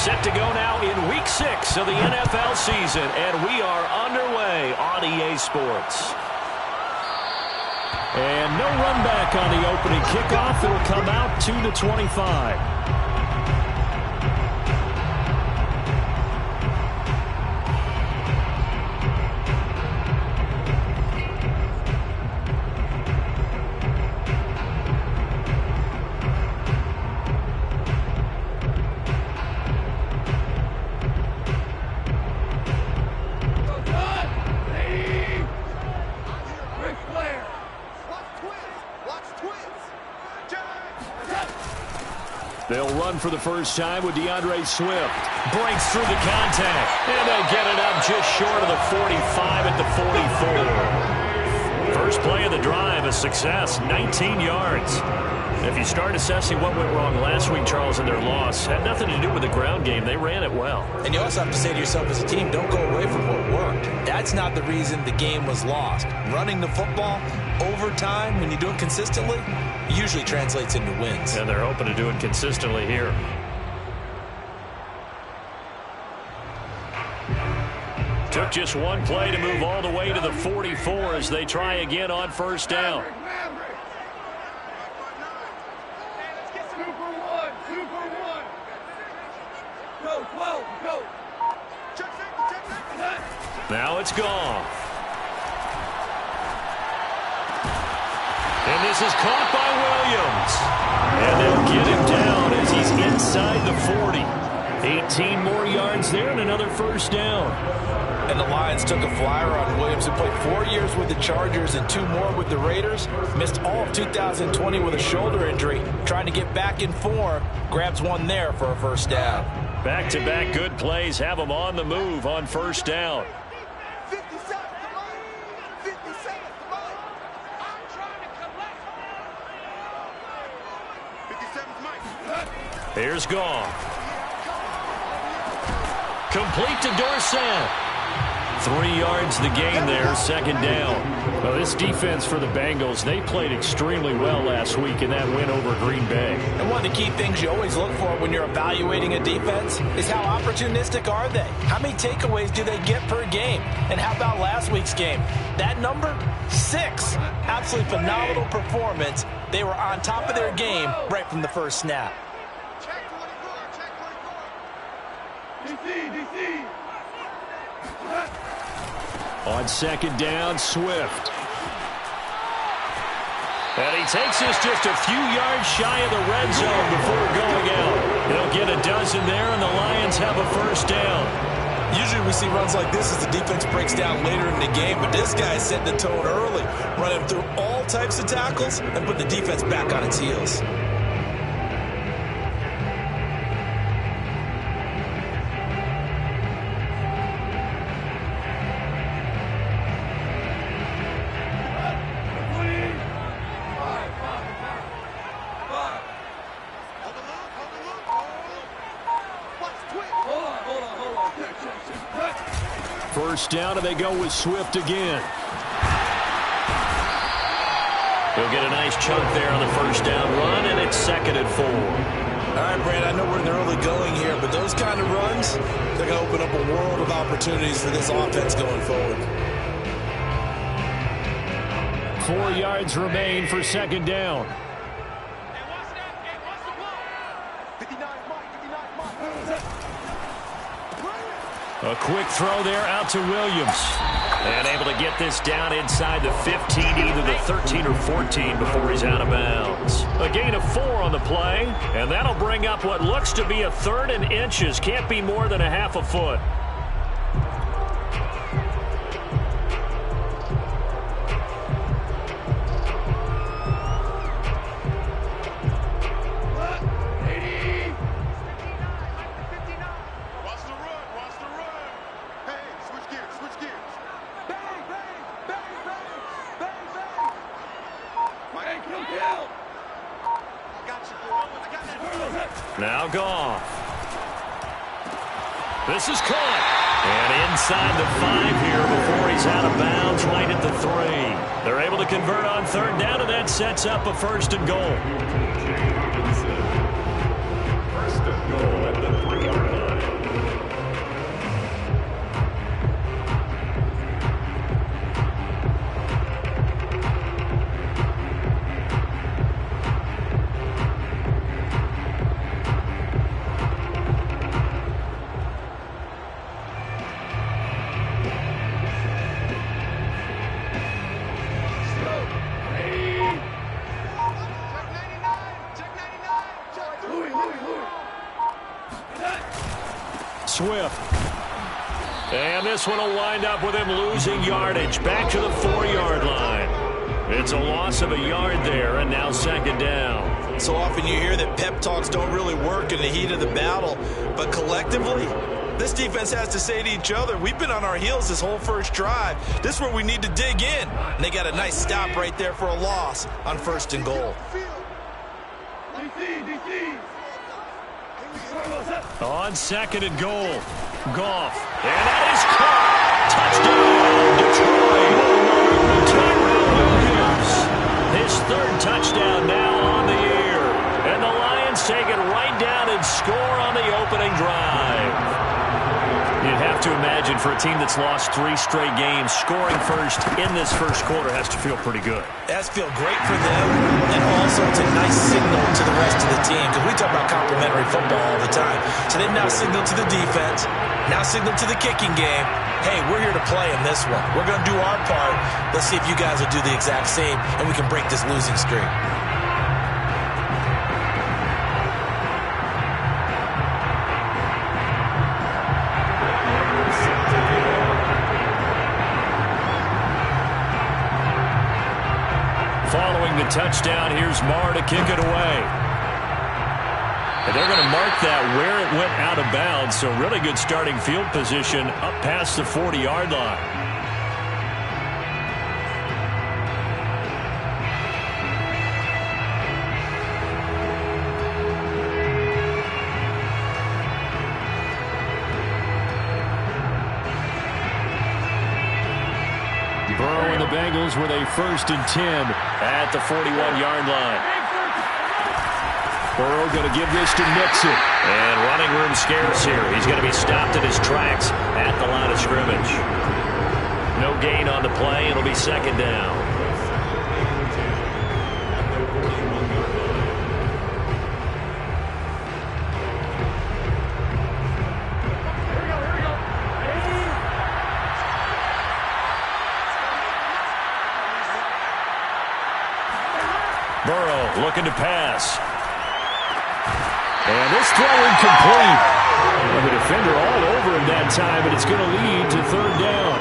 Set to go now in Week 6 of the NFL season, and we are underway on EA Sports. And no run back on the opening kickoff. It'll come out to the 25. They'll run for the first time with DeAndre Swift. Breaks through the contact. And they get it up just short of the 45 at the 44. First play of the drive, a success, 19 yards. If you start assessing what went wrong last week, Charles, in their loss, had nothing to do with the ground game. They ran it well. And you also have to say to yourself as a team, don't go away from what worked. That's not the reason the game was lost. Running the football over time, when you do it consistently, usually translates into wins. And they're hoping to do it consistently here. Took just one play to move all the way to the 44 as they try again on first down. Now it's gone. And this is caught by Williams. And they'll get him down as he's inside the 40. 18 more yards there and another first down. And the Lions took a flyer on Williams, who played 4 years with the Chargers and 2 more with the Raiders. Missed all of 2020 with a shoulder injury. Trying to get back in form. Grabs one there for a first down. Back-to-back good plays have them on the move on first down. Here's Goff. Complete to Dorsett. 3 yards the gain there, second down. Well, this defense for the Bengals, they played extremely well last week in that win over Green Bay. And one of the key things you always look for when you're evaluating a defense is how opportunistic are they? How many takeaways do they get per game? And how about last week's game? That number? 6. Absolutely phenomenal performance. They were on top of their game right from the first snap. On second down, Swift. And he takes this just a few yards shy of the red zone before going out. They'll get a dozen there, and the Lions have a first down. Usually we see runs like this as the defense breaks down later in the game, but this guy set the tone early, running through all types of tackles and put the defense back on its heels. First down, and they go with Swift again. He'll get a nice chunk there on the first down run, and it's 2nd and 4. All right, Brad, I know we're in the early going here, but those kind of runs, they're going to open up a world of opportunities for this offense going forward. 4 yards remain for second down. A quick throw there out to Williams. And able to get this down inside the 15, either the 13 or 14 before he's out of bounds. A gain of 4 on the play, and that'll bring up what looks to be a 3rd and inches. Can't be more than a half a foot. Now Goff. This is caught. And inside the 5 here before he's out of bounds, right at the 3. They're able to convert on third down, and that sets up a 1st and goal. 1st and goal at the 3-yard line. Swift. And this one will wind up with him losing yardage. Back to the 4-yard line. It's a loss of a yard there, and now second down. So often you hear that pep talks don't really work in the heat of the battle, but collectively, this defense has to say to each other, we've been on our heels this whole first drive. This is where we need to dig in. And they got a nice stop right there for a loss on 1st and goal. On 2nd and goal, Goff. And that is caught. Touchdown, Detroit. Tyrell Williams. His 3rd touchdown now on the year. And the Lions take it right down and score on the opening drive. You'd have to imagine for a team that's lost 3 straight games, scoring first in this first quarter has to feel pretty good. It has to feel great for them, and also it's a nice signal to the rest of the team, because we talk about complementary football all the time. So they've now signaled to the defense, now signaled to the kicking game, hey, we're here to play in this one. We're going to do our part. Let's see if you guys will do the exact same, and we can break this losing streak. Following the touchdown, here's Marr to kick it away. And they're going to mark that where it went out of bounds, so really good starting field position up past the 40-yard line. Burrow and the Bengals with a 1st and 10 at the 41-yard line. Burrow going to give this to Mixon. And running room scarce here. He's going to be stopped in his tracks at the line of scrimmage. No gain on the play. It'll be 2nd down. Burrow looking to pass. And this throw incomplete. And the defender all over him that time, but it's going to lead to 3rd down.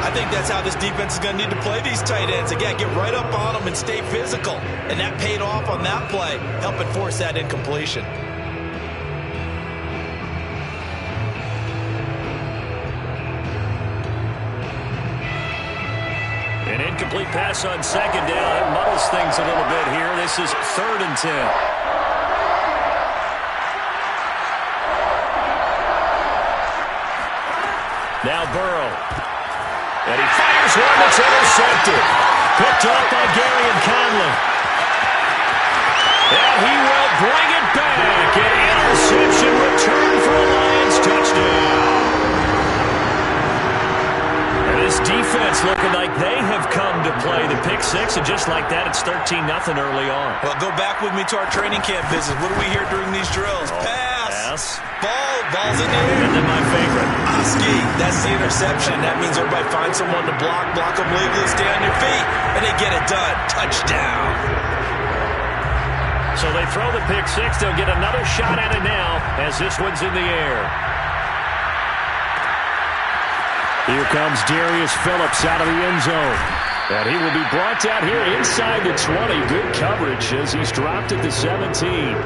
I think that's how this defense is going to need to play these tight ends. Again, get right up on them and stay physical. And that paid off on that play, helping force that incompletion. An incomplete pass on 2nd down. It muddles things a little bit here. This is 3rd and 10. Now Burrow. And he fires one that's intercepted. Picked up by Gary and Conley. And he will bring it back. An interception return for a Lions touchdown. And this defense looking like they have come to play the pick 6, and just like that, it's 13-0 early on. Well, go back with me to our training camp visit. What do we hear during these drills? Pass. Ball's in the air. And then my favorite. Oski, that's the interception. That means everybody finds someone to block them legally, stay on your feet, and they get it done. Touchdown. So they throw the pick 6. They'll get another shot at it now as this one's in the air. Here comes Darius Phillips out of the end zone. And he will be brought down here inside the 20. Good coverage as he's dropped at the 17.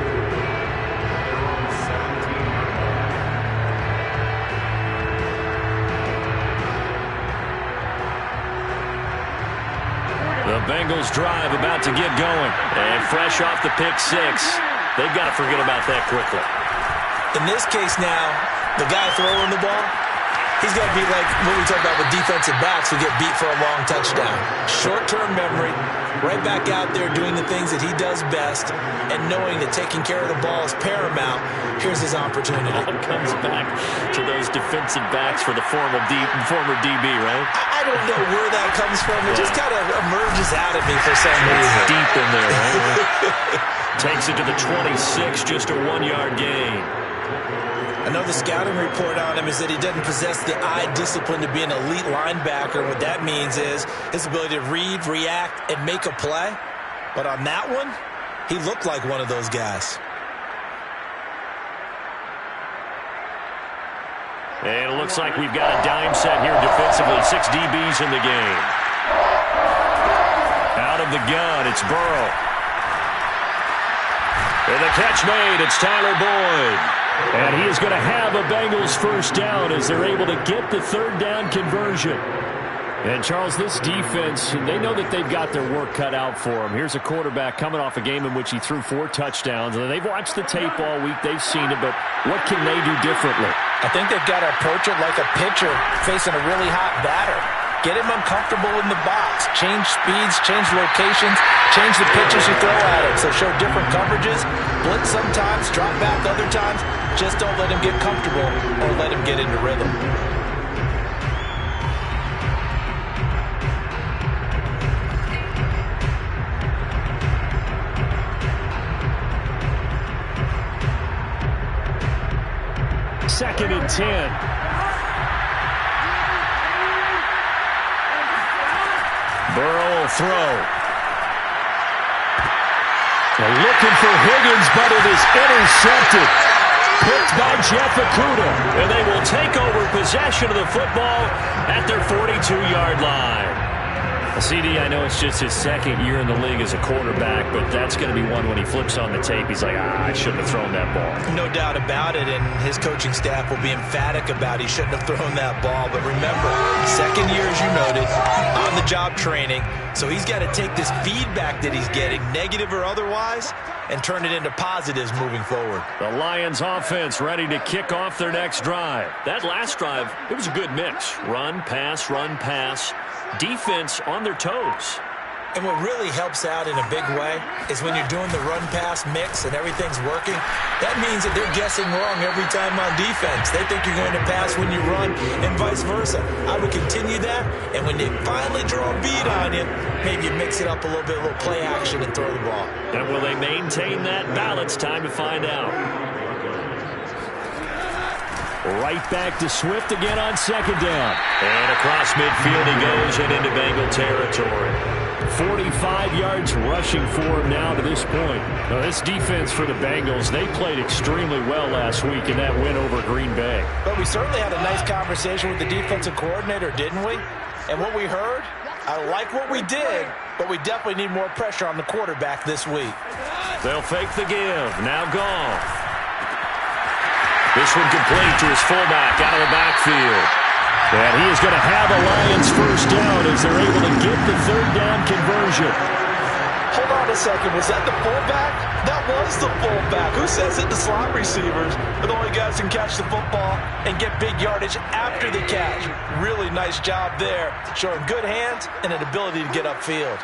The Bengals drive about to get going. And fresh off the pick 6, they've got to forget about that quickly. In this case now, the guy throwing the ball, he's got to be like what we talk about with defensive backs who get beat for a long touchdown. Short-term memory, right back out there doing the things that he does best, and knowing that taking care of the ball is paramount. Here's his opportunity. All comes back to those defensive backs for the former DB, right? I don't know where that comes from. It just kind of emerges out of me for some reason. Deep in there, right? Takes it to the 26, just a 1-yard gain. I know the scouting report on him is that he doesn't possess the eye discipline to be an elite linebacker. What that means is his ability to read, react, and make a play. But on that one, he looked like one of those guys. And it looks like we've got a dime set here defensively. 6 DBs in the game. Out of the gun, it's Burrow. And the catch made, it's Tyler Boyd. And he is going to have a Bengals first down as they're able to get the third down conversion. And, Charles, this defense, they know that they've got their work cut out for them. Here's a quarterback coming off a game in which he threw 4 touchdowns. And they've watched the tape all week. They've seen it, but what can they do differently? I think they've got to approach it like a pitcher facing a really hot batter. Get him uncomfortable in the box. Change speeds, change locations, change the pitches you throw at him. So show different coverages, blitz sometimes, drop back other times. Just don't let him get comfortable or let him get into rhythm. Second and 10. Burrow will throw. They're looking for Higgins, but it is intercepted. Picked by Jeff Okudah. And they will take over possession of the football at their 42-yard line. CD, I know it's just his second year in the league as a quarterback, but that's going to be one when he flips on the tape. He's like, I shouldn't have thrown that ball. No doubt about it, and his coaching staff will be emphatic about he shouldn't have thrown that ball. But remember, second year, as you noted, on-the-job training, so he's got to take this feedback that he's getting, negative or otherwise, and turn it into positives moving forward. The Lions offense ready to kick off their next drive. That last drive, it was a good mix. Run, pass. Defense on their toes. And what really helps out in a big way is when you're doing the run-pass mix and everything's working, that means that they're guessing wrong every time on defense. They think you're going to pass when you run and vice versa. I would continue that, and when they finally draw a bead on you, maybe you mix it up a little bit, a little play action and throw the ball. And will they maintain that balance? Time to find out. Right back to Swift again on second down. And across midfield he goes and into Bengal territory. 45 yards rushing for him now to this point. Now this defense for the Bengals, they played extremely well last week in that win over Green Bay. But we certainly had a nice conversation with the defensive coordinator, didn't we? And what we heard, I like what we did, but we definitely need more pressure on the quarterback this week. They'll fake the give. Now Goff. This one complete to his fullback out of the backfield. And he is going to have a Lions first down as they're able to get the third down conversion. Hold on a second. Was that the fullback? That was the fullback. Who says it? The slot receivers are the only guys who can catch the football and get big yardage after the catch. Really nice job there, showing good hands and an ability to get upfield.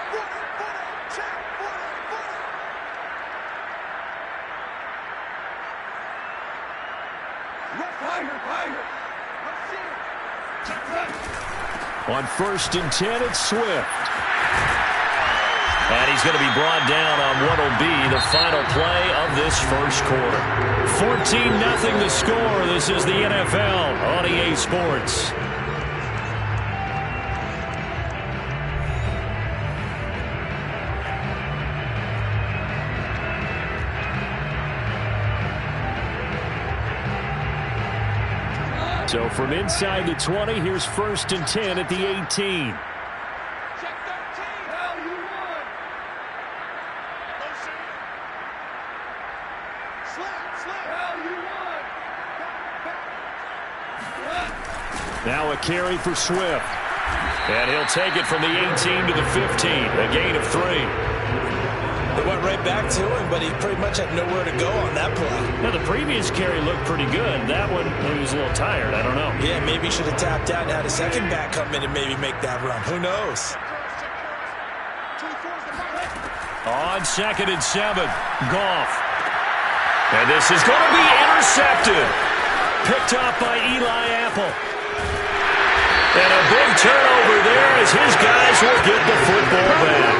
On first and 10, it's Swift. And he's going to be brought down on what will be the final play of this first quarter. 14-0 the score. This is the NFL on EA Sports. So from inside the 20, here's first and 10 at the 18. Now a carry for Swift. And he'll take it from the 18 to the 15, a gain of 3. They went right back to him, but he pretty much had nowhere to go on that play. Now, the previous carry looked pretty good. That one, he was a little tired. I don't know. Yeah, maybe he should have tapped out and had a second back come in and maybe make that run. Who knows? On second and 7, Goff. And this is going to be intercepted. Picked up by Eli Apple. And a big turnover there as his guys will get the football back.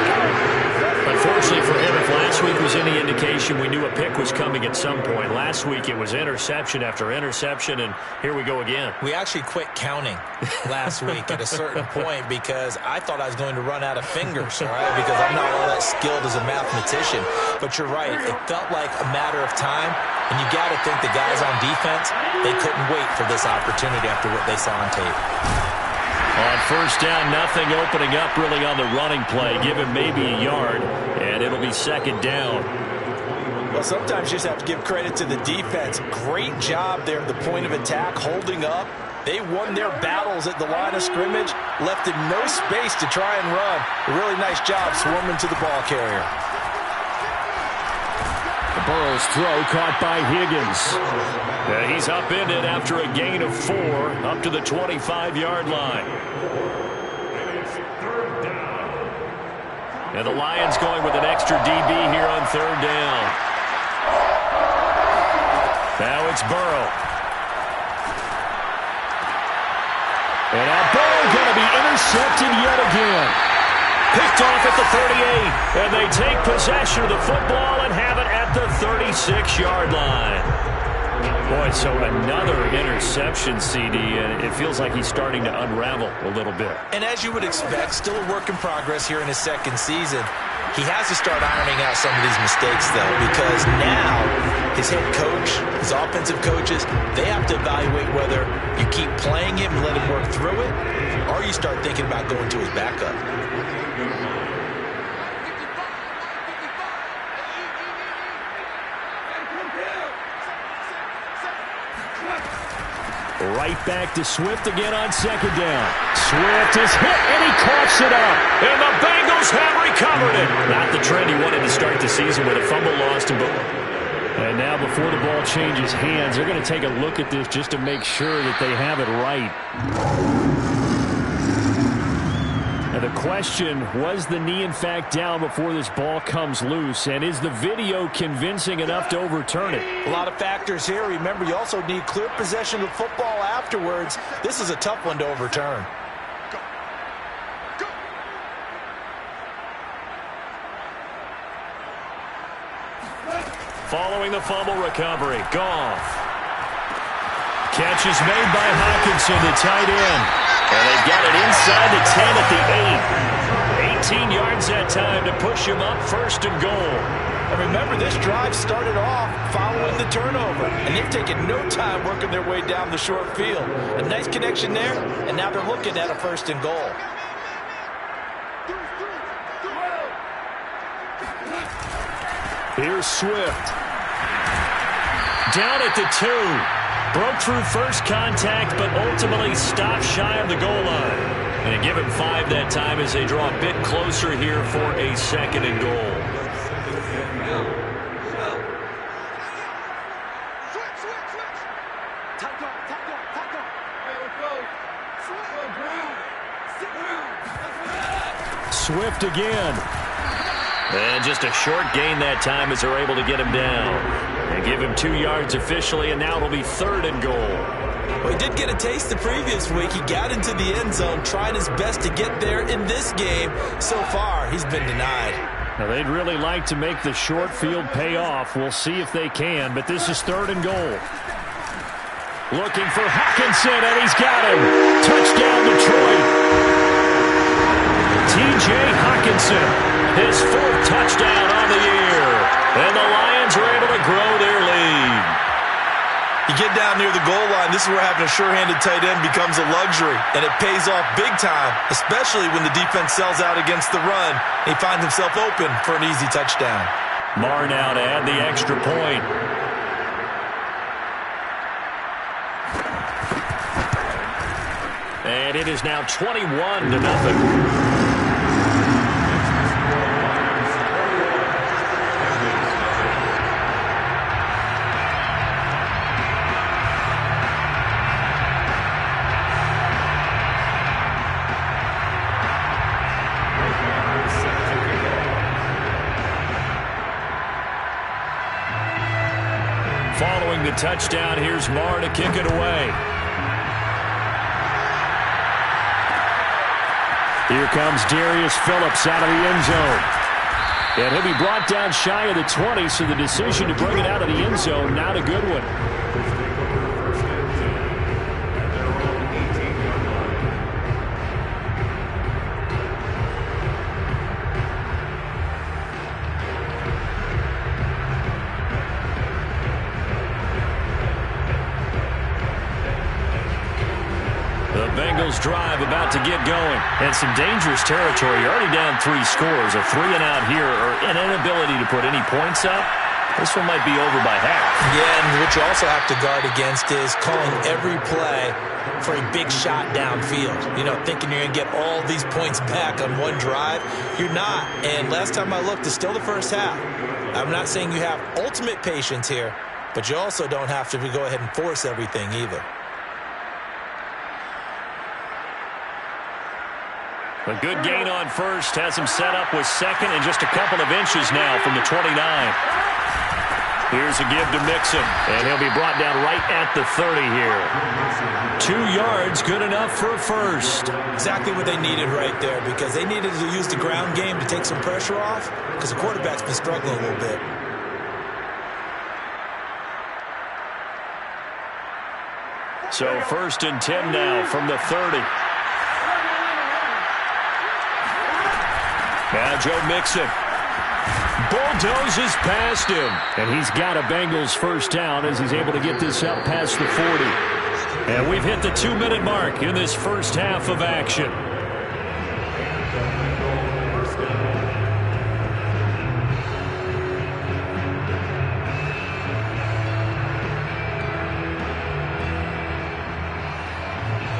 But Unfortunately for him, if last week was any indication, we knew a pick was coming at some point. Last week it was interception after interception, and here we go again. We actually quit counting last week at a certain point because I thought I was going to run out of fingers, all right, because I'm not all that skilled as a mathematician. But you're right. It felt like a matter of time, and you got to think the guys on defense, they couldn't wait for this opportunity after what they saw on tape. On first down, nothing opening up really on the running play. Give him maybe a yard, and it'll be second down. Well, sometimes you just have to give credit to the defense. Great job there at the point of attack, holding up. They won their battles at the line of scrimmage, left him no space to try and run. A really nice job swarming to the ball carrier. Burrow's throw caught by Higgins. He's upended after a gain of 4 up to the 25-yard line. And the Lions going with an extra DB here on third down. Now it's Burrow. And now Burrow going to be intercepted yet again. Picked off at the 38, and they take possession of the football and have it at the 36-yard line. Boy, so another interception, CD, and it feels like he's starting to unravel a little bit. And as you would expect, still a work in progress here in his second season. He has to start ironing out some of these mistakes, though, because now his head coach, his offensive coaches, they have to evaluate whether you keep playing him and let him work through it, or you start thinking about going to his backup. Right back to Swift again on second down. Swift is hit, and he coughs it up. And the Bengals have recovered it. Not the trend he wanted to start the season with. A fumble lost him. And now before the ball changes hands, they're going to take a look at this just to make sure that they have it right. And the question, was the knee in fact down before this ball comes loose? And is the video convincing enough to overturn it? A lot of factors here. Remember, you also need clear possession of football afterwards. This is a tough one to overturn. Following the fumble recovery, Goff. Catch is made by Hawkinson, the tight end. And they've got it inside the 10 at the 8. 18 yards that time to push him up first and goal. And remember, this drive started off following the turnover. And they've taken no time working their way down the short field. A nice connection there, and now they're looking at a first and goal. Here's Swift. Down at the 2. Broke through first contact, but ultimately stopped shy of the goal line. And give him 5 that time as they draw a bit closer here for a second and goal. Swift again. And just a short gain that time as they're able to get him down. And give him 2 yards officially, and now it'll be third and goal. Well, he did get a taste the previous week. He got into the end zone, trying his best to get there in this game. So far, he's been denied. Now, they'd really like to make the short field pay off. We'll see if they can, but this is third and goal. Looking for Hawkinson, and he's got him. Touchdown, Detroit. T.J. Hawkinson, his 4th touchdown on the year. And the Lions are able to grow their lead. You get down near the goal line, this is where having a sure-handed tight end becomes a luxury, and it pays off big time, especially when the defense sells out against the run. He finds himself open for an easy touchdown. Marr now to add the extra point. And it is now 21-0. Following the touchdown, here's Marr to kick it away. Here comes Darius Phillips out of the end zone. And he'll be brought down shy of the 20, so the decision to bring it out of the end zone, not a good one. The Bengals drive about to get going. And some dangerous territory. You're already down 3 scores. A 3-and-out here, or an inability to put any points up. This one might be over by half. Yeah, and what you also have to guard against is calling every play for a big shot downfield. You know, thinking you're going to get all these points back on one drive. You're not. And last time I looked, it's still the first half. I'm not saying you have ultimate patience here, but you also don't have to go ahead and force everything either. A good gain on first has him set up with second and just a couple of inches now from the 29. Here's a give to Mixon, and he'll be brought down right at the 30 here. 2 yards, good enough for a first. Exactly what they needed right there, because they needed to use the ground game to take some pressure off, because the quarterback's been struggling a little bit. So 1st and 10 now from the 30. Now Joe Mixon bulldozes past him. And he's got a Bengals first down as he's able to get this up past the 40. And we've hit the 2-minute mark in this first half of action.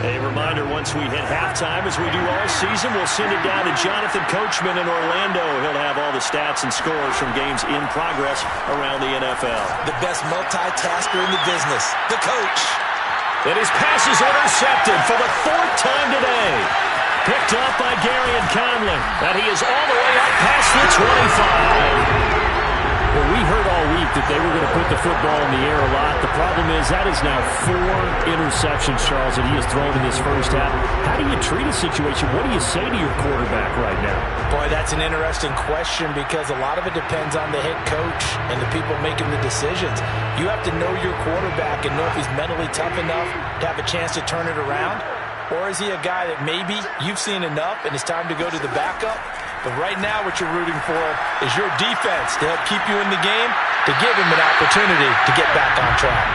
A reminder, once we hit halftime, as we do all season, we'll send it down to Jonathan Coachman in Orlando. He'll have all the stats and scores from games in progress around the NFL. The best multitasker in the business, the coach. And his pass is intercepted for the 4th time today. Picked up by Garyon Conley. And he is all the way up past the 25. Well, we heard all week that they were going to put the football in the air a lot. The problem is that is now 4 interceptions, Charles, that he has thrown in this first half. How do you treat a situation? What do you say to your quarterback right now? Boy, that's an interesting question, because a lot of it depends on the head coach and the people making the decisions. You have to know your quarterback and know if he's mentally tough enough to have a chance to turn it around. Or is he a guy that maybe you've seen enough and it's time to go to the backup? But right now what you're rooting for is your defense to help keep you in the game, to give him an opportunity to get back on track.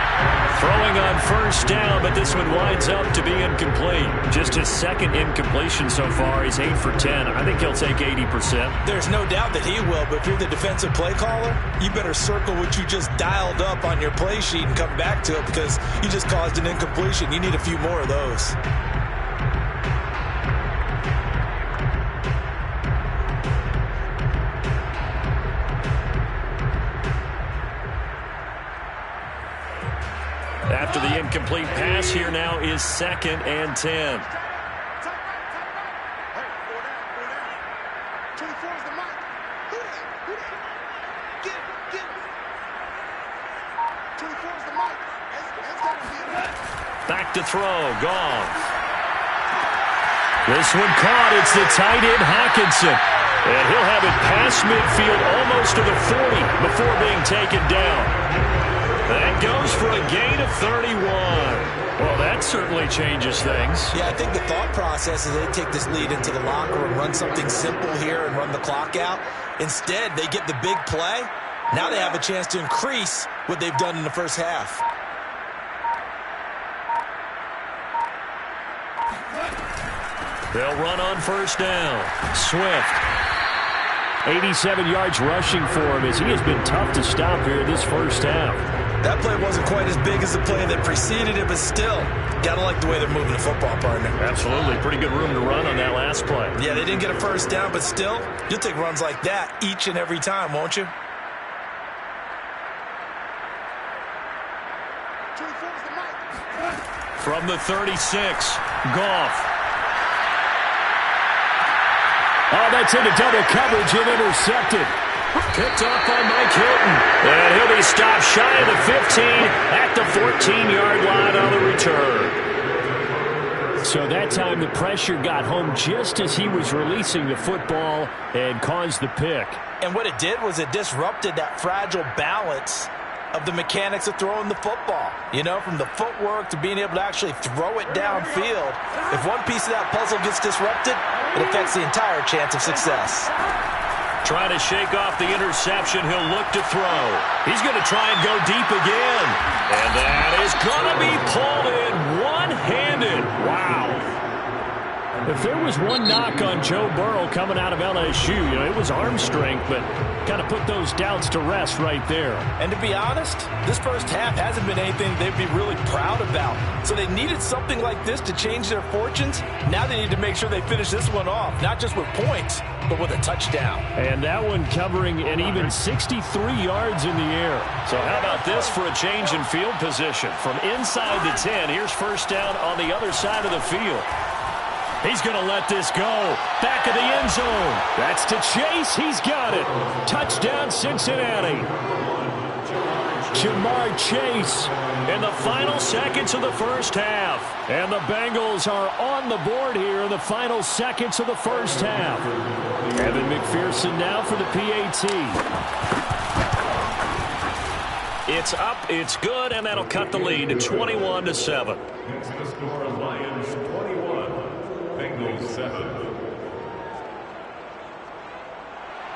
Throwing on first down, but this one winds up to be incomplete. Just his 2nd incompletion so far. He's 8 for 10. I think he'll take 80%. There's no doubt that he will, but if you're the defensive play caller, you better circle what you just dialed up on your play sheet and come back to it, because you just caused an incompletion. You need a few more of those. After the incomplete pass, here now is 2nd and 10. Back to throw, Goff. This one caught. It's the tight end, Hockenson. And he'll have it past midfield, almost to the 40, before being taken down. That goes for a gain of 31. Well, that certainly changes things. Yeah, I think the thought process is they take this lead into the locker room, run something simple here and run the clock out. Instead, they get the big play. Now they have a chance to increase what they've done in the first half. They'll run on first down. Swift. 87 yards rushing for him, as he has been tough to stop here this first half. That play wasn't quite as big as the play that preceded it, but still, gotta like the way they're moving the football, partner. Absolutely. Pretty good room to run on that last play. Yeah, they didn't get a first down, but still, you'll take runs like that each and every time, won't you? From the 36, Goff. Oh, that's into double coverage and intercepted. Picked off by Mike Hilton. And he'll be stopped shy of the 15 at the 14-yard line on the return. So that time the pressure got home just as he was releasing the football and caused the pick. And what it did was it disrupted that fragile balance of the mechanics of throwing the football. You know, from the footwork to being able to actually throw it downfield. If one piece of that puzzle gets disrupted, it affects the entire chance of success. Trying to shake off the interception. He'll look to throw. He's going to try and go deep again. And that is going to be pulled in one-handed. Wow. If there was one knock on Joe Burrow coming out of LSU, it was arm strength, but kind of put those doubts to rest right there. And to be honest, this first half hasn't been anything they'd be really proud about. So they needed something like this to change their fortunes. Now they need to make sure they finish this one off, not just with points, but with a touchdown. And that one covering an even 63 yards in the air. So how about this for a change in field position? From inside the 10, here's first down on the other side of the field. He's going to let this go. Back of the end zone. That's to Chase. He's got it. Touchdown, Cincinnati. Jamar Chase in the final seconds of the first half. And the Bengals are on the board here in the final seconds of the first half. Evan McPherson now for the PAT. It's up, it's good, and that'll cut the lead to 21-7. Lions 21, Bengals 7.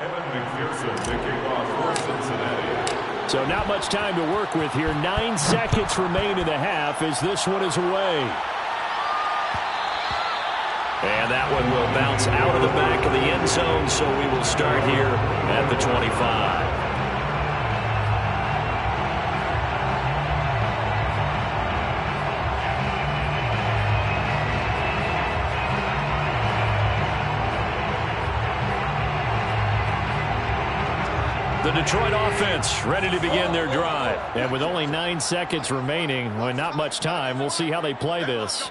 Evan McPherson, the kickoff for Cincinnati. So not much time to work with here. 9 seconds remain in the half as this one is away. And that one will bounce out of the back of the end zone, so we will start here at the 25. The Detroit offense ready to begin their drive. And with only 9 seconds remaining, well, not much time, we'll see how they play this.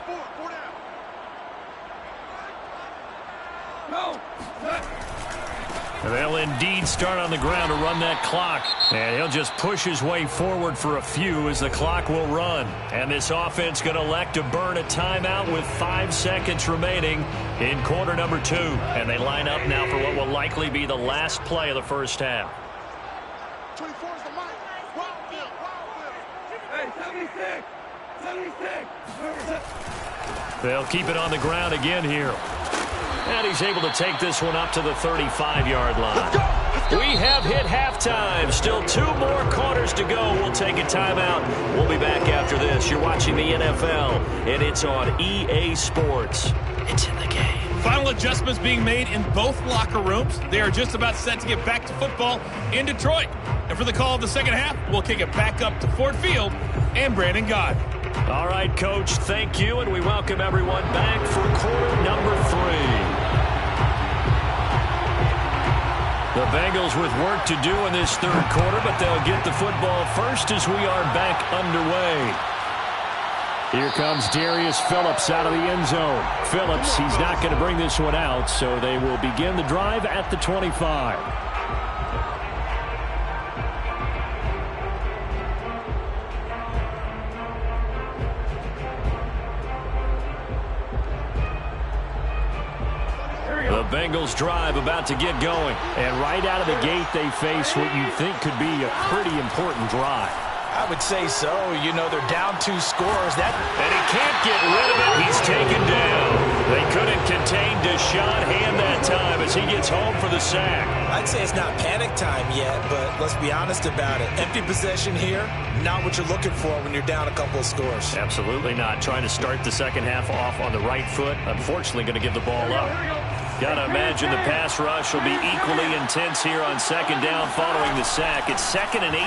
They'll indeed start on the ground to run that clock. And he'll just push his way forward for a few as the clock will run. And this offense going to elect to burn a timeout with 5 seconds remaining in quarter number 2. And they line up now for what will likely be the last play of the first half. 24 is the mic. Hey, 76. 76. They'll keep it on the ground again here. And he's able to take this one up to the 35-yard line. Let's go. We have hit halftime. Still 2 more quarters to go. We'll take a timeout. We'll be back after this. You're watching the NFL, and it's on EA Sports. It's in the game. Final adjustments being made in both locker rooms. They are just about set to get back to football in Detroit. And for the call of the second half, we'll kick it back up to Ford Field and Brandon Gott. All right, Coach, thank you, and we welcome everyone back for quarter number 3. The Bengals with work to do in this third quarter, but they'll get the football first as we are back underway. Here comes Darius Phillips out of the end zone. Phillips, he's not going to bring this one out, so they will begin the drive at the 25. The Bengals drive about to get going. And right out of the gate, they face what you think could be a pretty important drive. I would say so. You know, they're down 2 scores. And he can't get rid of it. He's taken down. They couldn't contain Deshaun Hand that time as he gets home for the sack. I'd say it's not panic time yet, but let's be honest about it. Empty possession here, not what you're looking for when you're down a couple of scores. Absolutely not. Trying to start the second half off on the right foot. Unfortunately, going to give the ball up. Got to imagine the pass rush will be equally intense here on second down following the sack. It's 2nd and 18.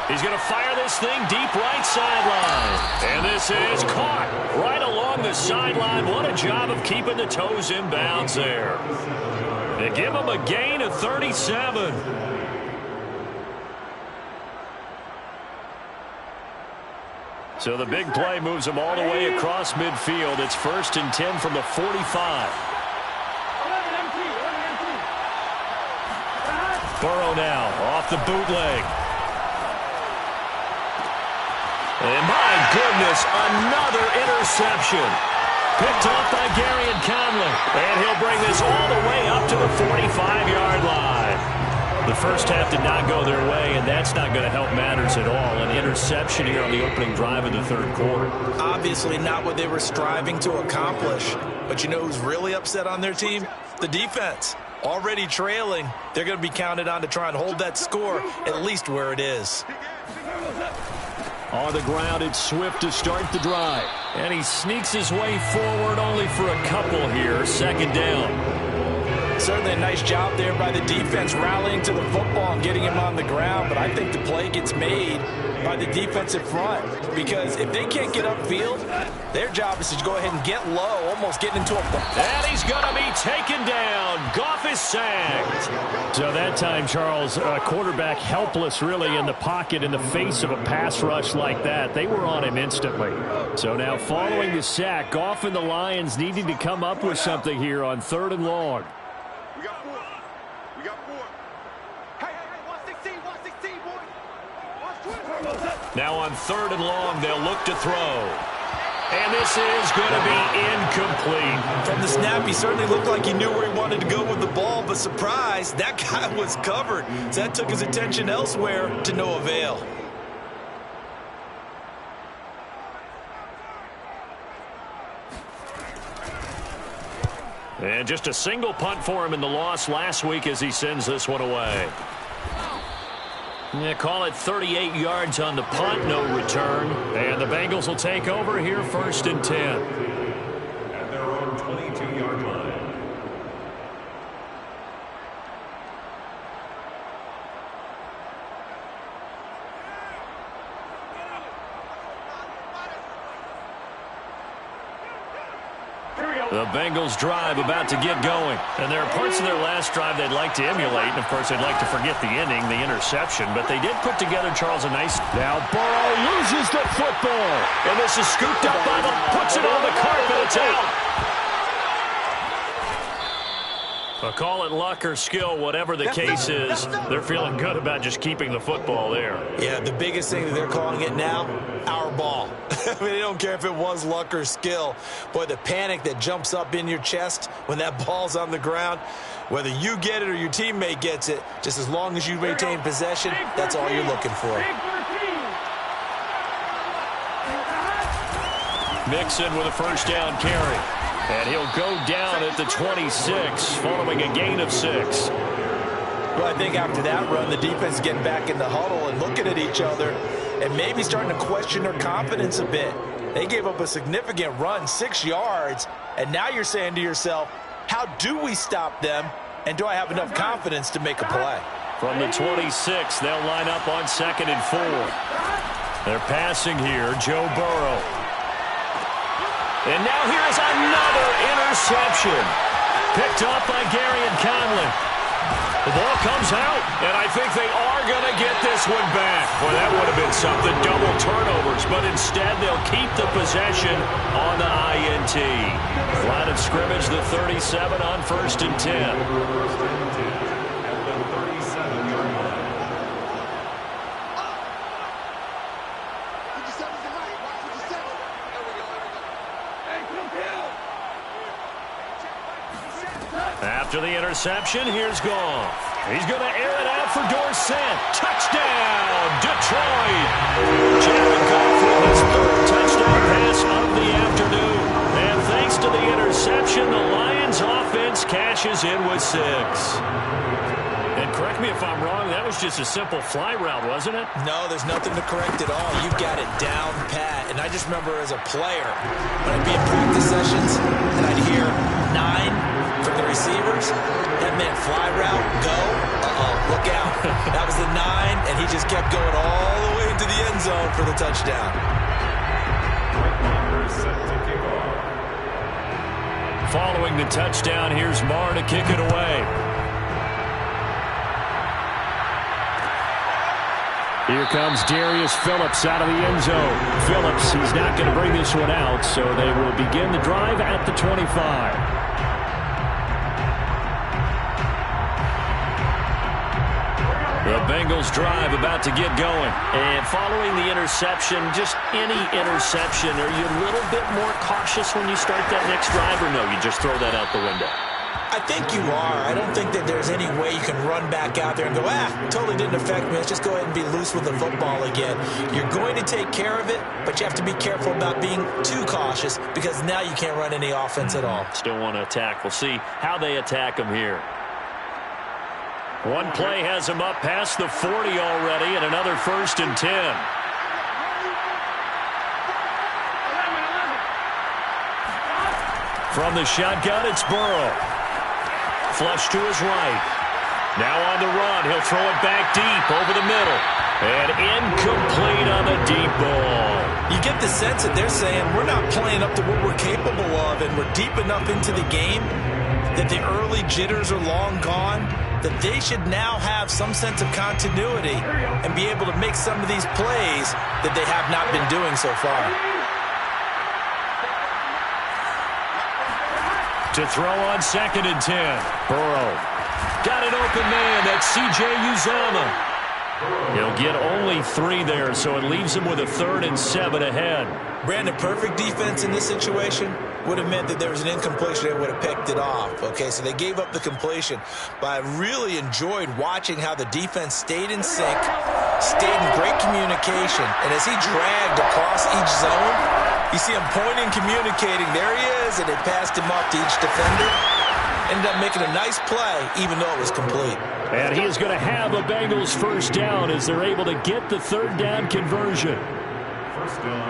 He's going to fire this thing deep right sideline. And this is caught right along the sideline. What a job of keeping the toes in bounds there. They give him a gain of 37. So the big play moves him all the way across midfield. It's 1st and 10 from the 45. Burrow now off the bootleg. And my goodness, another interception. Picked off by Gary and Conley. And he'll bring this all the way up to the 45-yard line. The first half did not go their way, and that's not going to help matters at all. An interception here on the opening drive of the third quarter. Obviously not what they were striving to accomplish. But you know who's really upset on their team? The defense. Already trailing, they're going to be counted on to try and hold that score at least where it is. On the ground, it's Swift to start the drive. And he sneaks his way forward only for a couple here. Second down. Certainly a nice job there by the defense rallying to the football and getting him on the ground. But I think the play gets made by the defensive front. Because if they can't get upfield, their job is to go ahead and get low, almost getting into a... And he's going to be taken down. Goff is sacked. So that time, Charles, quarterback helpless really in the pocket in the face of a pass rush like that. They were on him instantly. So now following the sack, Goff and the Lions needing to come up with something here on 3rd and long. We got 4. We got 4. Hey, 116, 116, boys. 120. Now on 3rd and long, they'll look to throw. And this is going to be incomplete. From the snap, he certainly looked like he knew where he wanted to go with the ball, but surprise, that guy was covered. So that took his attention elsewhere to no avail. And just a single punt for him in the loss last week as he sends this one away. Call it 38 yards on the punt, no return. And the Bengals will take over here 1st and 10. At their own 22-yard line. The Bengals drive about to get going. And there are parts of their last drive they'd like to emulate. And, of course, they'd like to forget the ending, the interception. But they did put together, Charles, a nice... Now Burrow loses the football. And this is scooped up by the... Puts it on the carpet. It's out. Call it luck or skill, whatever the case is. They're feeling good about just keeping the football there. Yeah, the biggest thing that they're calling it now, our ball. I mean, they don't care if it was luck or skill. Boy, the panic that jumps up in your chest when that ball's on the ground, whether you get it or your teammate gets it, just as long as you maintain possession, that's all you're looking for. Mixon with a first down carry. And he'll go down at the 26, following a gain of 6. Well, I think after that run, the defense is getting back in the huddle and looking at each other and maybe starting to question their confidence a bit. They gave up a significant run, 6 yards, and now you're saying to yourself, how do we stop them, and do I have enough confidence to make a play? From the 26, they'll line up on 2nd and 4. They're passing here, Joe Burrow. And now here's another interception. Picked off by Gary and Conley. The ball comes out, and I think they are going to get this one back. Boy, that would have been something, double turnovers, but instead they'll keep the possession on the INT. Line of scrimmage, the 37 on 1st and 10. At the 37-yard line. After the interception, here's Goff. He's going to air it out for Dorsett. Touchdown, Detroit. Jared Goff with his 3rd touchdown pass of the afternoon. And thanks to the interception, the Lions offense cashes in with 6. And correct me if I'm wrong, that was just a simple fly route, wasn't it? No, there's nothing to correct at all. You've got it down pat. And I just remember as a player, when I'd be in practice sessions and I'd hear 9 from the receivers, that meant fly route, go, look out. That was the 9, and he just kept going all the way into the end zone for the touchdown. Following the touchdown, here's Marr to kick it away. Here comes Darius Phillips out of the end zone. Phillips, he's not going to bring this one out, so they will begin the drive at the 25. The Bengals drive about to get going. And following the interception, just any interception, are you a little bit more cautious when you start that next drive, or no, you just throw that out the window? I think you are. I don't think that there's any way you can run back out there and go, totally didn't affect me. Let's just go ahead and be loose with the football again. You're going to take care of it, but you have to be careful about being too cautious because now you can't run any offense at all. Still want to attack. We'll see how they attack them here. One play has him up past the 40 already, and another 1st and 10. From the shotgun, it's Burrow. Flush to his right. Now on the run. He'll throw it back deep over the middle. And incomplete on the deep ball. You get the sense that they're saying we're not playing up to what we're capable of, and we're deep enough into the game that the early jitters are long gone, that they should now have some sense of continuity and be able to make some of these plays that they have not been doing so far. To throw on 2nd and 10. Burrow. Got an open man. That's C.J. Uzomah. He'll get only 3 there, so it leaves him with a 3rd and 7 ahead. Brandon, perfect defense in this situation would have meant that there was an incompletion. They would have picked it off. Okay, so they gave up the completion. But I really enjoyed watching how the defense stayed in sync, stayed in great communication. And as he dragged across each zone, you see him pointing, communicating. There he is, and they passed him off to each defender. Ended up making a nice play, even though it was complete. And he is going to have a Bengals 1st down as they're able to get the 3rd down conversion.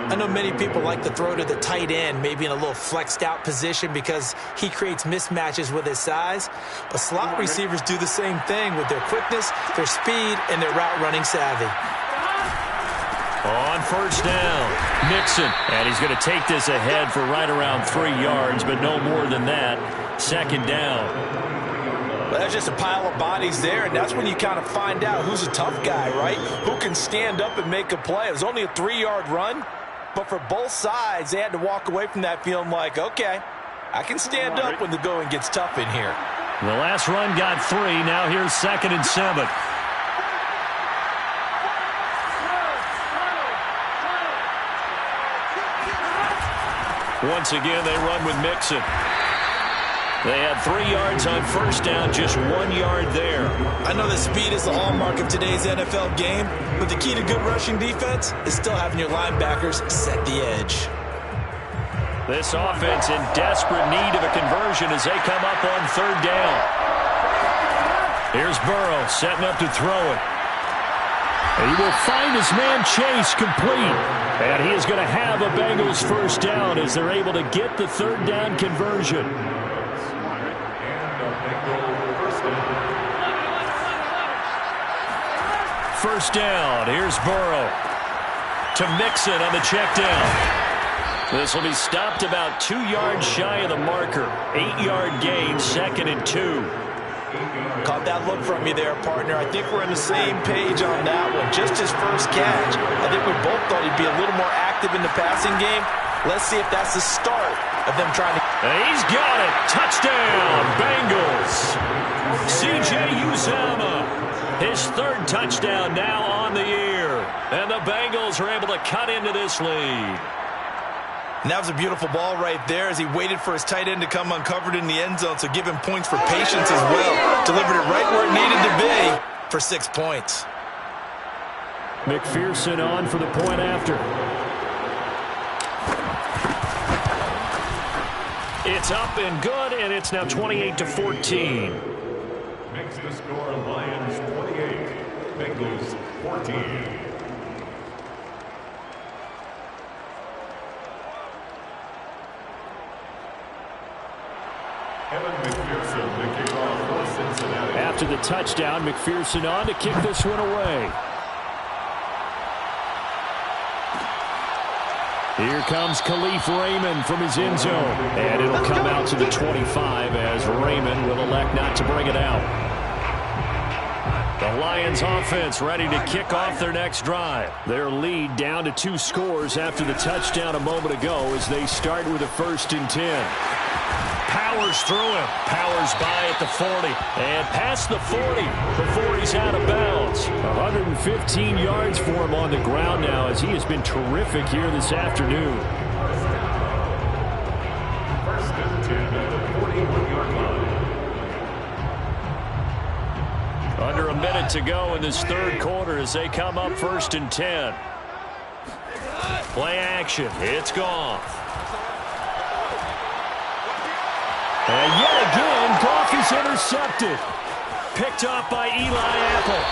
I know many people like to throw to the tight end, maybe in a little flexed out position because he creates mismatches with his size. But slot receivers do the same thing with their quickness, their speed, and their route running savvy. On 1st down, Mixon. And he's going to take this ahead for right around 3 yards, but no more than that. 2nd down. Well, that's just a pile of bodies there, and that's when you kind of find out who's a tough guy, right? Who can stand up and make a play. It was only a 3-yard run, but for both sides, they had to walk away from that feeling like, okay, I can stand up when the going gets tough in here. The last run got 3. Now here's 2nd and 7. Once again, they run with Mixon. They had 3 yards on 1st down, just 1 yard there. I know that speed is the hallmark of today's NFL game, but the key to good rushing defense is still having your linebackers set the edge. This offense in desperate need of a conversion as they come up on 3rd down. Here's Burrow setting up to throw it. He will find his man Chase complete. And he is going to have a Bengals 1st down as they're able to get the 3rd down conversion. First down. Here's Burrow to Mixon on the check down. This will be stopped about 2 yards shy of the marker. 8-yard gain, 2nd and 2. Caught that look from you there, partner. I think we're on the same page on that one. Just his first catch. I think we both thought he'd be a little more active in the passing game. Let's see if that's the start of them trying to... And he's got it. Touchdown, Bengals. C.J. Uzomah. His 3rd touchdown now on the year. And the Bengals are able to cut into this lead. And that was a beautiful ball right there as he waited for his tight end to come uncovered in the end zone, so give him points for patience as well. Delivered it right where it needed to be for 6 points. McPherson on for the point after. It's up and good, and it's now 28-14. Makes the score Lions 28, Bengals 14. After the touchdown, McPherson on to kick this one away. Here comes Khalif Raymond from his end zone. And it'll come out to the 25 as Raymond will elect not to bring it out. The Lions offense ready to kick off their next drive. Their lead down to 2 scores after the touchdown a moment ago as they start with a 1st and 10. powers through him. Powers by at the 40. And past the 40 before he's out of bounds. 115 yards for him on the ground now as he has been terrific here this afternoon. First and 10 at the 41-yard line. Under a minute to go in this third quarter as they come up 1st and 10. Play action. It's gone. And yet again, Goff is intercepted. Picked up by Eli Apple.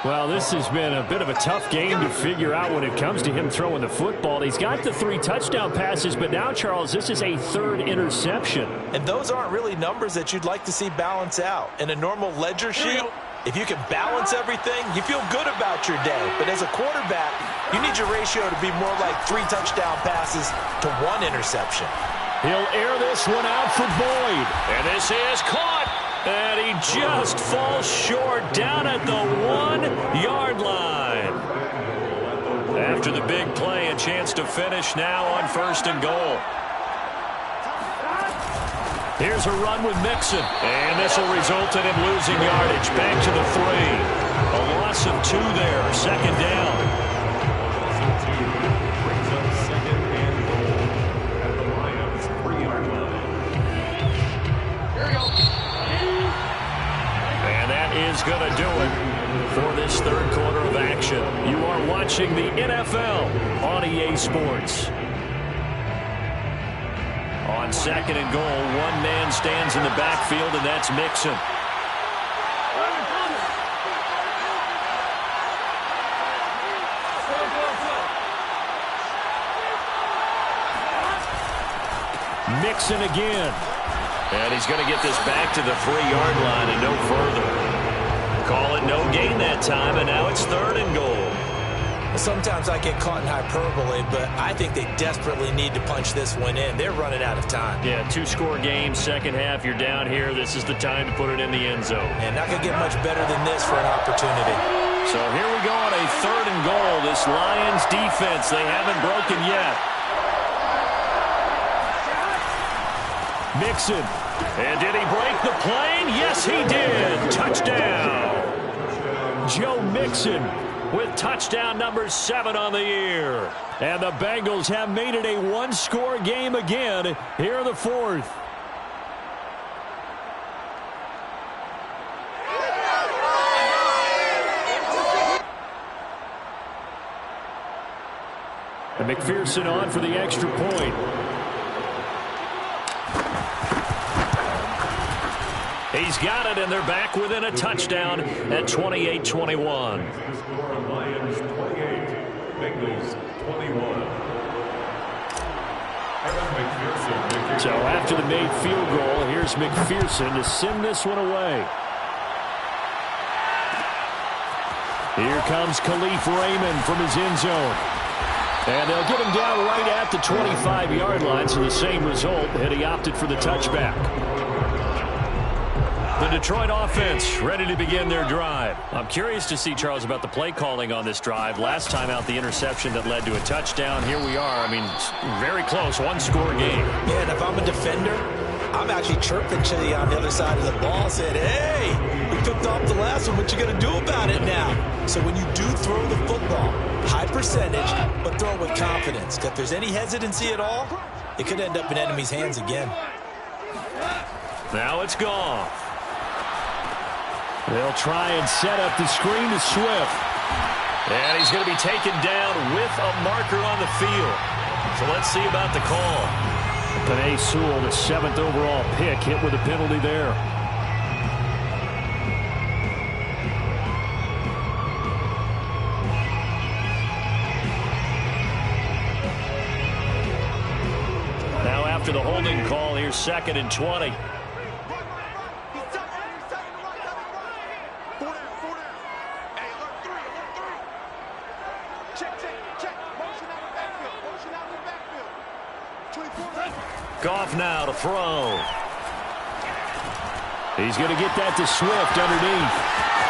Well, this has been a bit of a tough game to figure out when it comes to him throwing the football. He's got the 3 touchdown passes, but now, Charles, this is a 3rd interception. And those aren't really numbers that you'd like to see balance out. In a normal ledger sheet, if you can balance everything, you feel good about your day. But as a quarterback, you need your ratio to be more like 3 touchdown passes to 1 interception. He'll air this one out for Boyd. And this is caught. And he just falls short down at the 1-yard line. After the big play, a chance to finish now on 1st and goal. Here's a run with Mixon. And this will result in him losing yardage. Back to the 3. A loss of 2 there. 2nd down. Is going to do it for this third quarter of action. You are watching the NFL on EA Sports. On 2nd and goal, 1 man stands in the backfield, and that's Mixon. Mixon again. And he's going to get this back to the 3-yard line and no further. Call it no gain that time, and now it's 3rd and goal. Sometimes I get caught in hyperbole, but I think they desperately need to punch this one in. They're running out of time. Yeah, 2-score game, second half, you're down here. This is the time to put it in the end zone. And not going to get much better than this for an opportunity. So here we go on a 3rd and goal. This Lions defense, they haven't broken yet. Mixon. And did he break the plane? Yes, he did. Touchdown. Joe Mixon with touchdown number 7 on the year. And the Bengals have made it a 1-score game again here in the 4th. And McPherson on for the extra point. He's got it, and they're back within a touchdown at 28-21. The score of Lions 28, Bengals 21. So after the made field goal, here's McPherson to send this one away. Here comes Khalif Raymond from his end zone. And they'll get him down right at the 25-yard line, so the same result, and he opted for the touchback. The Detroit offense ready to begin their drive. I'm curious to see, Charles, about the play calling on this drive. Last time out, the interception that led to a touchdown. Here we are. I mean, very close, 1-score game. Yeah, and if I'm a defender, I'm actually chirping to you on the other side of the ball, saying, hey, we picked off the last one. What you going to do about it now? So when you do throw the football, high percentage, but throw it with confidence. If there's any hesitancy at all, it could end up in enemy's hands again. Now it's gone. They'll try and set up the screen to Swift. And he's going to be taken down with a marker on the field. So let's see about the call. Penei Sewell, the 7th overall pick, hit with a penalty there. Now after the holding call, here's 2nd and 20. Goff now to throw. He's going to get that to Swift underneath.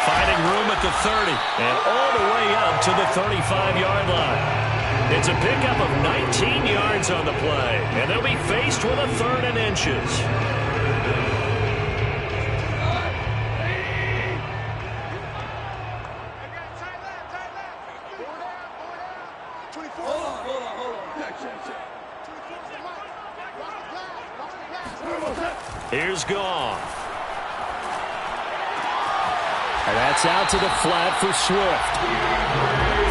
Finding room at the 30 and all the way up to the 35-yard line. It's a pickup of 19 yards on the play, and they'll be faced with a 3rd and inches. Here's Goff. And that's out to the flat for Swift.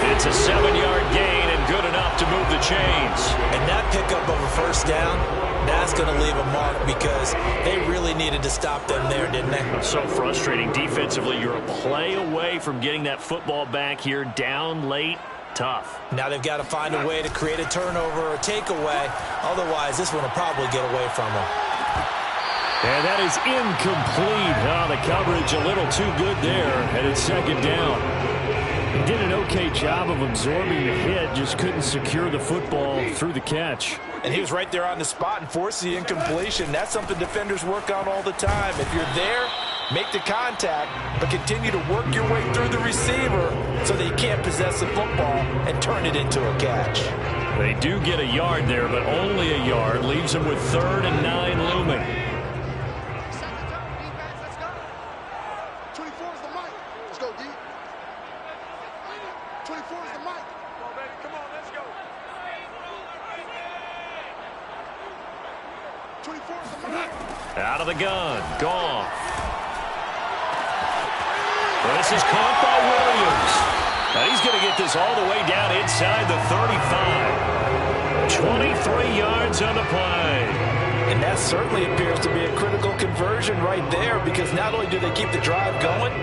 It's a 7-yard gain and good enough to move the chains. And that pickup of a 1st down, that's going to leave a mark because they really needed to stop them there, didn't they? So frustrating. Defensively, you're a play away from getting that football back here down late. Tough. Now they've got to find a way to create a turnover or takeaway. Otherwise, this one will probably get away from them. And that is incomplete. Oh, the coverage a little too good there, and it's 2nd down. He did an okay job of absorbing the hit, just couldn't secure the football through the catch. And he was right there on the spot and forced the incompletion. That's something defenders work on all the time. If you're there, make the contact, but continue to work your way through the receiver so that you can't possess the football and turn it into a catch. They do get a yard there, but only a yard. Leaves them with 3rd and 9 looming. Out of the gun, Goff. This is caught by Williams. And he's going to get this all the way down inside the 35. 23 yards on the play. And that certainly appears to be a critical conversion right there because not only do they keep the drive going,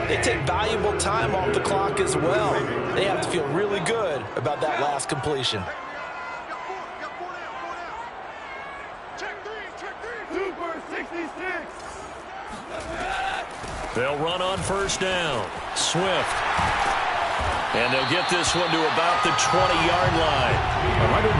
they take valuable time off the clock as well. They have to feel really good about that last completion. They'll run on 1st down. Swift. And they'll get this one to about the 20-yard line.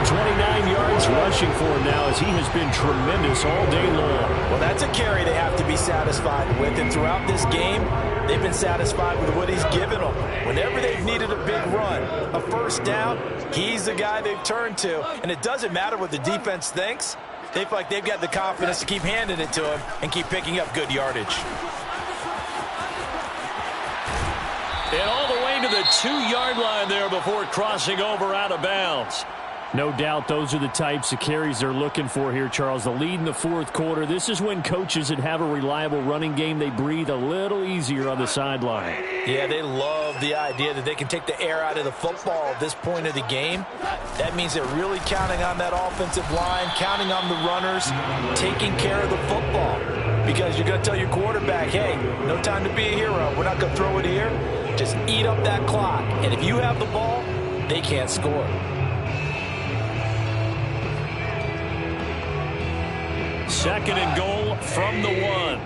129 yards rushing for him now as he has been tremendous all day long. Well, that's a carry they have to be satisfied with. And throughout this game, they've been satisfied with what he's given them. Whenever they've needed a big run, a 1st down, he's the guy they've turned to. And it doesn't matter what the defense thinks. They feel like they've got the confidence to keep handing it to him and keep picking up good yardage. And all the way to the 2-yard line there before crossing over out of bounds. No doubt those are the types of carries they're looking for here, Charles. The lead in the 4th quarter. This is when coaches that have a reliable running game, they breathe a little easier on the sideline. Yeah, they love the idea that they can take the air out of the football at this point of the game. That means they're really counting on that offensive line, counting on the runners, taking care of the football. Because you're going to tell your quarterback, hey, no time to be a hero. We're not going to throw it here. Just eat up that clock. And if you have the ball, they can't score. Second and goal from the 1.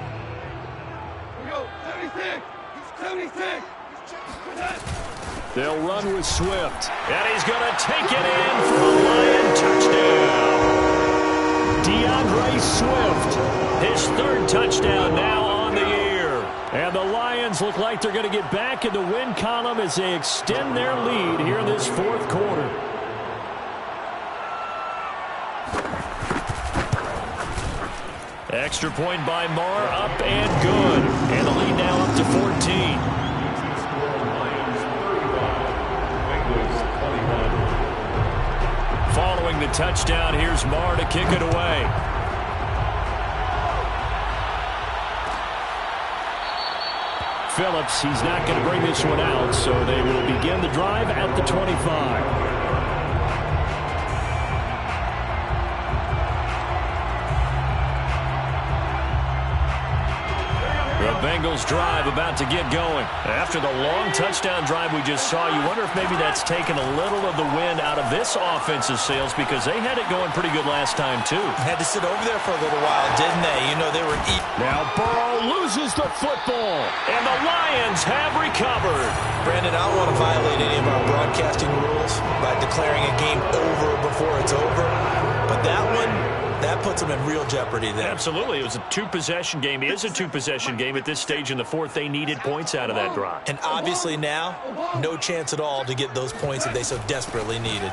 They'll run with Swift. And he's going to take it in for a Lion touchdown. DeAndre Swift, his 3rd touchdown now on the year. And the Lions look like they're going to get back in the win column as they extend their lead here in this 4th quarter. Extra point by Marr, up and good. And the lead now up to 14. Following the touchdown, here's Marr to kick it away. Phillips, he's not going to bring this one out, so they will begin the drive at the 25. The Bengals drive about to get going. After the long touchdown drive we just saw, you wonder if maybe that's taken a little of the wind out of this offensive sails because they had it going pretty good last time, too. Had to sit over there for a little while, didn't they? You know, they were eating. Now Burrow loses the football, and the Lions have recovered. Brandon, I don't want to violate any of our broadcasting rules by declaring a game over before it's over. But that one, That puts them in real jeopardy there. Absolutely. It was a two-possession game. It is a two-possession game at this stage in the fourth. They needed points out of that drive. And obviously now, no chance at all to get those points that they so desperately needed.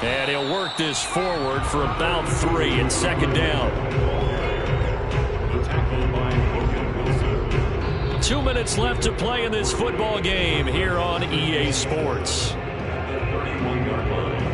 And he'll work this forward for about 3 and second down. The tackle by Wilson. 2 minutes left to play in this football game here on EA Sports. At the 31-yard line.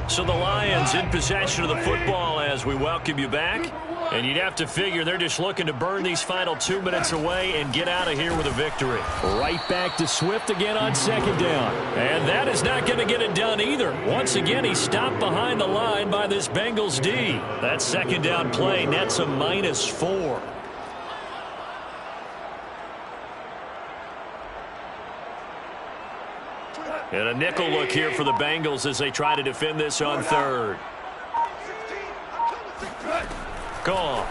So the Lions in possession of the football as we welcome you back. And you'd have to figure they're just looking to burn these final 2 minutes away and get out of here with a victory. Right back to Swift again on second down. And that is not going to get it done either. Once again, he stopped behind the line by this Bengals D. That second down play nets a -4. And a nickel look here for the Bengals as they try to defend this on third. Gone.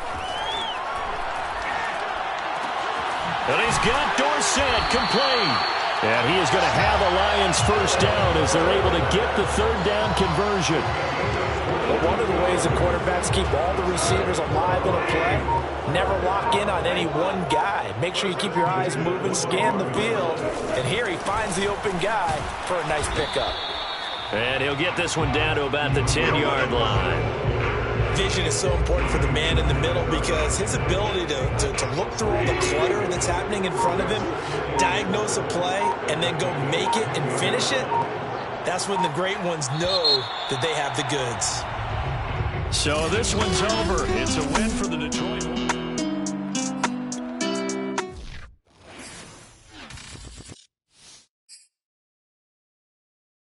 And he's got Dorsett complete. And he is going to have a Lions first down as they're able to get the third down conversion. But one of the ways the quarterbacks keep all the receivers alive in a play, never lock in on any one guy. Make sure you keep your eyes moving, scan the field. And here he finds the open guy for a nice pickup. And he'll get this one down to about the 10-yard line. Vision is so important for the man in the middle because his ability to look through all the clutter that's happening in front of him, diagnose a play, and then go make it and finish it, that's when the great ones know that they have the goods. So this one's over. It's a win for the Detroit Lions.